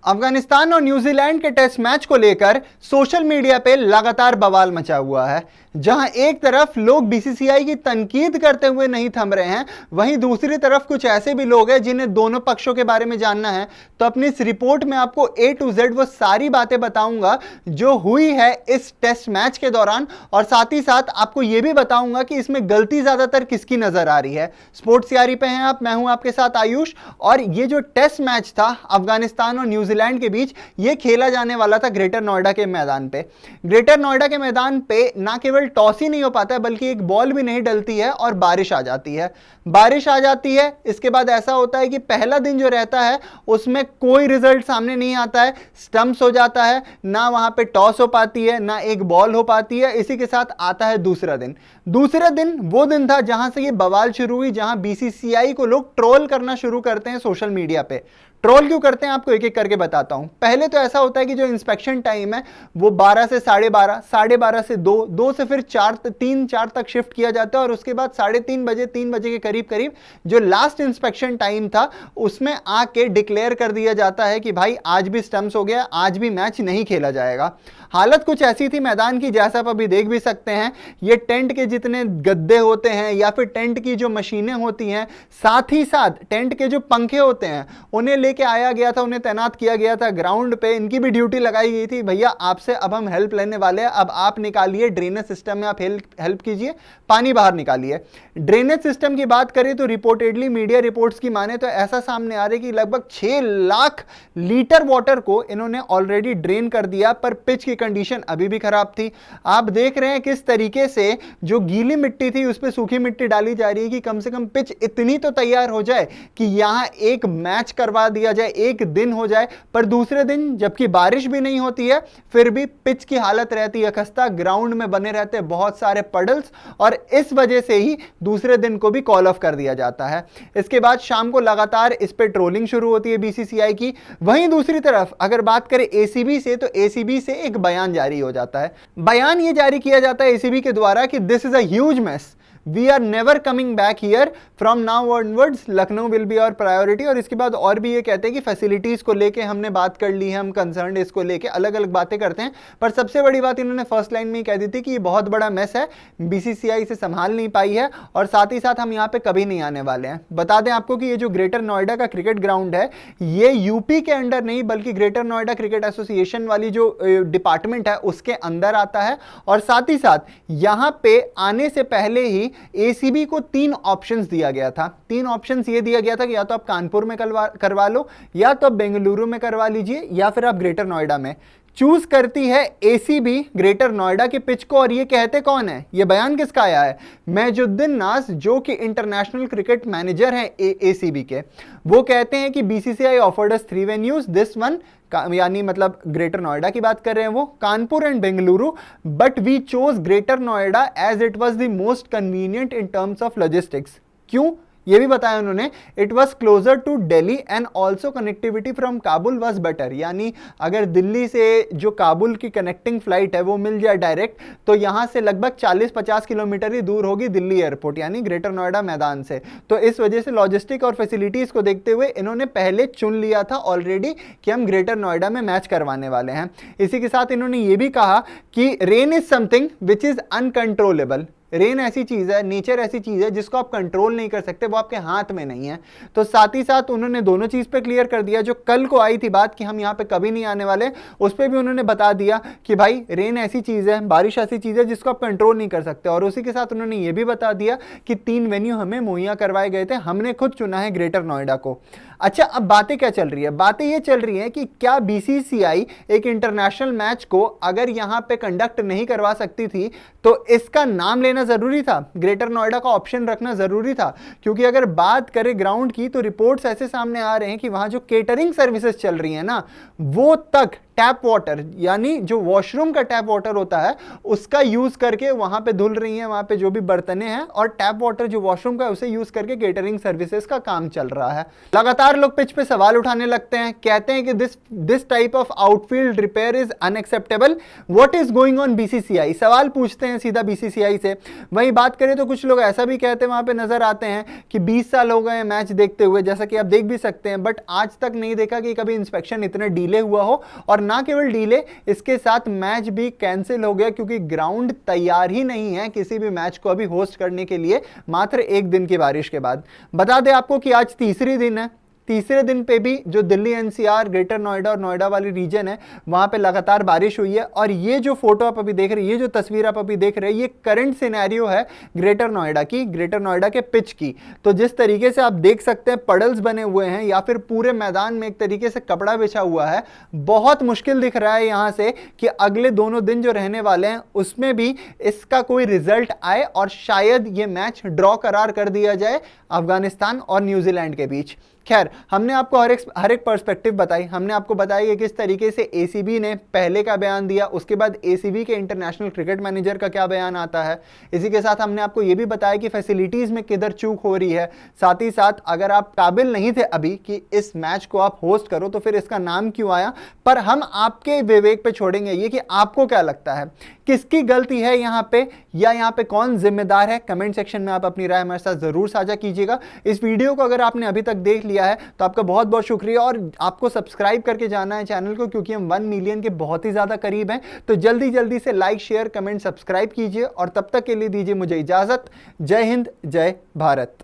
अफगानिस्तान और न्यूजीलैंड के test match को लेकर सोशल मीडिया पे लगातार बवाल मचा हुआ है। जहां एक तरफ लोग बीसीसीआई की तनकीद करते हुए नहीं थम रहे हैं, वहीं दूसरी तरफ कुछ ऐसे भी लोग हैं जिन्हें दोनों पक्षों के बारे में जानना है। तो अपनी इस रिपोर्ट में आपको A to Z वो सारी बातें बताऊंगा जो हुई है इस टेस्ट मैच के दौरान, और साथ ही साथ आपको यह भी बताऊंगा कि इसमें गलती ज्यादातर किसकी नजर आ रही है। स्पोर्ट्स यारी पे हैं आप, मैं हूं आपके साथ आयुष। और ये जो टेस्ट मैच था अफगानिस्तान और न्यूजीलैंड के बीच, ये खेला जाने वाला था ग्रेटर नोएडा के मैदान पे। ग्रेटर नोएडा के मैदान पे ना केवल टॉस ही नहीं हो पाता है, बल्कि एक बॉल भी नहीं डलती है और बारिश आ जाती है। बारिश आ जाती है, इसके बाद ऐसा होता है कि पहला दिन जो रहता है उसमें कोई रिजल्ट सामने नहीं आता है, स्टंप्स हो जाता है, ना वहां पे टॉस हो पाती है, ना एक बॉल हो पाती है। इसी के साथ आता है दूसरा दिन। दूसरा दिन वो दिन था जहां से ये बवाल शुरू हुई, जहां बीसीसीआई को लोग ट्रोल करना शुरू करते हैं सोशल मीडिया पे। ट्रोल क्यों करते हैं आपको एक एक करके बताता हूं। पहले तो ऐसा होता है कि जो इंस्पेक्शन टाइम है वो 12 से 12:30, 12:30 से 2, 2 से फिर 3-4 तक शिफ्ट किया जाता है, और उसके बाद 3:30 बजे, 3 बजे के करीब करीब जो लास्ट इंस्पेक्शन टाइम था उसमें आके डिक्लेयर कर दिया जाता है कि भाई आज भी स्टंप्स हो गया, आज भी मैच नहीं खेला जाएगा। हालत कुछ ऐसी थी मैदान की, जैसा आप अभी देख भी सकते हैं। ये टेंट के जितने गद्दे होते हैं या फिर टेंट की जो मशीनें होती हैं, साथ ही साथ टेंट के जो पंखे होते हैं, उन्हें लेके आया गया था, उन्हें तैनात किया गया था ग्राउंड पे। इनकी भी ड्यूटी लगाई गई थी, भैया आपसे अब हम हेल्प लेने वाले हैं, अब आप निकालिए ड्रेनेज सिस्टम में, आप हेल्प कीजिए, पानी बाहर निकालिए। ड्रेनेज सिस्टम की बात करें तो रिपोर्टेडली, मीडिया रिपोर्ट्स की माने तो ऐसा सामने आ रहा है कि लगभग 6 लाख लीटर वाटर को इन्होंने ऑलरेडी ड्रेन कर दिया, पर पिच की कंडीशन अभी भी खराब थी। आप देख रहे हैं किस तरीके से जो गीली मिट्टी थी उस पर सूखी मिट्टी डाली जा रही है कि कम से कम पिच इतनी तो तैयार हो जाए कि यहां एक मैच करवा दिया जाए, एक दिन हो जाए। पर दूसरे दिन जबकि बारिश भी नहीं होती है, फिर भी पिच की हालत रहती है खस्ता, ग्राउंड में बने रहते हैं बहुत सारे पडल्स, और इस वजह से ही दूसरे दिन को भी कॉल ऑफ कर दिया जाता है। इसके बाद शाम को लगातार इस पे ट्रोलिंग शुरू होती है बीसीसीआई की। वहीं दूसरी तरफ अगर बात करें एसीबी से, तो एसीबी से एक बयान जारी हो जाता है। बयान ये जारी किया जाता है एसीबी के द्वारा कि this is a huge mess, we are never coming back here, from now onwards Lucknow will be our priority. और इसके बाद और भी ये कहते हैं कि फैसिलिटीज को लेके हमने बात कर ली है, हम कंसर्न इसको लेके अलग अलग बातें करते हैं। पर सबसे बड़ी बात इन्होंने फर्स्ट लाइन में ही कह दी थी कि ये बहुत बड़ा मेस है, बीसीसीआई से संभाल नहीं पाई है, और साथ ही साथ हम यहाँ पे कभी नहीं आने वाले हैं। बता दें आपको कि ये जो ग्रेटर नोएडा का क्रिकेट ग्राउंड है, ये यूपी के अंडर नहीं बल्कि ग्रेटर नोएडा क्रिकेट एसोसिएशन वाली जो डिपार्टमेंट है उसके अंदर आता है। और साथ ही साथ यहां पे आने से पहले ही एसीबी को 3 ऑप्शंस दिया गया था। 3 ऑप्शंस ये दिया गया था कि या तो आप कानपुर में करवा लो, या तो आप बेंगलुरु में करवा लीजिए, या फिर आप ग्रेटर नोएडा में। चूज करती है एसीबी ग्रेटर नोएडा के पिच को। और ये कहते कौन है, ये बयान किसका आया है? मेजुद्दीन नाज, जो कि इंटरनेशनल क्रिकेट मैनेजर हैं एसीबी के। वो कहते हैं कि BCCI offered us 3 venues, this one, यानी मतलब ग्रेटर नोएडा की बात कर रहे हैं वो, Kanpur and Bengaluru, but we chose Greater Noida as it was the most convenient in terms of logistics. क्यों, ये भी बताया उन्होंने, it was closer to Delhi and also connectivity from Kabul was better. यानी अगर दिल्ली से जो काबुल की कनेक्टिंग फ्लाइट है वो मिल जाए डायरेक्ट, तो यहां से लगभग 40-50 किलोमीटर ही दूर होगी दिल्ली एयरपोर्ट, यानी ग्रेटर नोएडा मैदान से। तो इस वजह से लॉजिस्टिक और फैसिलिटीज को देखते हुए इन्होंने पहले चुन लिया था ऑलरेडी कि हम ग्रेटर नोएडा में मैच करवाने वाले हैं। इसी के साथ इन्होंने ये भी कहा कि rain is something which is uncontrollable. Rain ऐसी चीज है, नेचर ऐसी चीज है जिसको आप कंट्रोल नहीं कर सकते, वो आपके हाथ में नहीं है। तो साथ ही साथ उन्होंने दोनों चीज पे क्लियर कर दिया। जो कल को आई थी बात कि हम यहाँ पे कभी नहीं आने वाले, उस पर भी उन्होंने बता दिया कि भाई रेन ऐसी चीज है, बारिश ऐसी चीज है जिसको आप कंट्रोल नहीं कर सकते। और उसी के साथ उन्होंने ये भी बता दिया कि 3 वेन्यू हमें मुहैया करवाए गए थे, हमने खुद चुना है ग्रेटर नोएडा को। अच्छा, अब बातें क्या चल रही है? बातें ये चल रही है कि क्या बीसीसीआई एक इंटरनेशनल मैच को अगर यहां पे कंडक्ट नहीं करवा सकती थी तो इसका नाम लेना जरूरी था, ग्रेटर नोएडा का ऑप्शन रखना जरूरी था। क्योंकि अगर बात करें ग्राउंड की, तो रिपोर्ट्स ऐसे सामने आ रहे हैं कि वहां जो केटरिंग सर्विसेज चल रही है ना, वो तक टैप वाटर यानी जो वॉशरूम का टैप वाटर होता है उसका यूज करके वहां पे धुल रही हैं, वहां पे जो भी बर्तने हैं, और टैप वाटर जो वॉशरूम का है उसे यूज करके केटरिंग सर्विसेज का काम चल रहा है। लगातार लोग पिच पे सवाल उठाने लगते हैं, कहते हैं कि this type of outfield repair is unacceptable, what is going on BCCI, सवाल पूछते हैं सीधा बीसीसीआई से। वहीं बात करें तो कुछ लोग ऐसा भी कहते हैं, वहां पे नजर आते हैं कि 20 साल हो गए मैच देखते हुए, जैसा कि आप देख भी सकते हैं, बट आज तक नहीं देखा कि कभी इंस्पेक्शन इतने डीले हुआ हो, और ना केवल डीले, इसके साथ मैच भी कैंसिल हो गया क्योंकि ग्राउंड तैयार ही नहीं है किसी भी मैच को अभी होस्ट करने के लिए, मात्र एक दिन की बारिश के बाद। बता दें आपको कि आज तीसरी दिन है, तीसरे दिन पे भी जो दिल्ली एनसीआर, ग्रेटर नोएडा और नोएडा वाली रीजन है वहां पे लगातार बारिश हुई है। और ये जो फोटो आप अभी देख रहे हैं, ये जो तस्वीर आप अभी देख रहे हैं, ये करंट सिनेरियो है ग्रेटर नोएडा की, ग्रेटर नोएडा के पिच की। तो जिस तरीके से आप देख सकते हैं पडल्स बने हुए हैं या फिर पूरे मैदान में एक तरीके से कपड़ा बिछा हुआ है, बहुत मुश्किल दिख रहा है यहां से कि अगले दोनों दिन जो रहने वाले हैं उसमें भी इसका कोई रिजल्ट आए और शायद ये मैच ड्रॉ करार कर दिया जाए अफगानिस्तान और न्यूजीलैंड के बीच। खैर, हमने आपको हर एक पर्सपेक्टिव बताई, हमने आपको बताया कि किस तरीके से एसीबी ने पहले का बयान दिया, उसके बाद एसीबी के इंटरनेशनल क्रिकेट मैनेजर का क्या बयान आता है। इसी के साथ हमने आपको यह भी बताया कि फैसिलिटीज में किधर चूक हो रही है। साथ ही साथ अगर आप काबिल नहीं थे अभी कि इस मैच को आप होस्ट करो तो फिर इसका नाम क्यों आया, पर हम आपके विवेक पे छोड़ेंगे ये कि आपको क्या लगता है, किसकी गलती है यहाँ पे, या यहाँ पे कौन जिम्मेदार है। कमेंट सेक्शन में आप अपनी राय हमारे साथ जरूर साझा कीजिएगा। इस वीडियो को अगर आपने अभी तक देख लिया है तो आपका बहुत बहुत शुक्रिया, और आपको सब्सक्राइब करके जाना है चैनल को क्योंकि हम 1 मिलियन के बहुत ही ज्यादा करीब हैं। तो जल्दी जल्दी से लाइक, शेयर, कमेंट, सब्सक्राइब कीजिए, और तब तक के लिए दीजिए मुझे इजाजत। जय हिंद, जय भारत।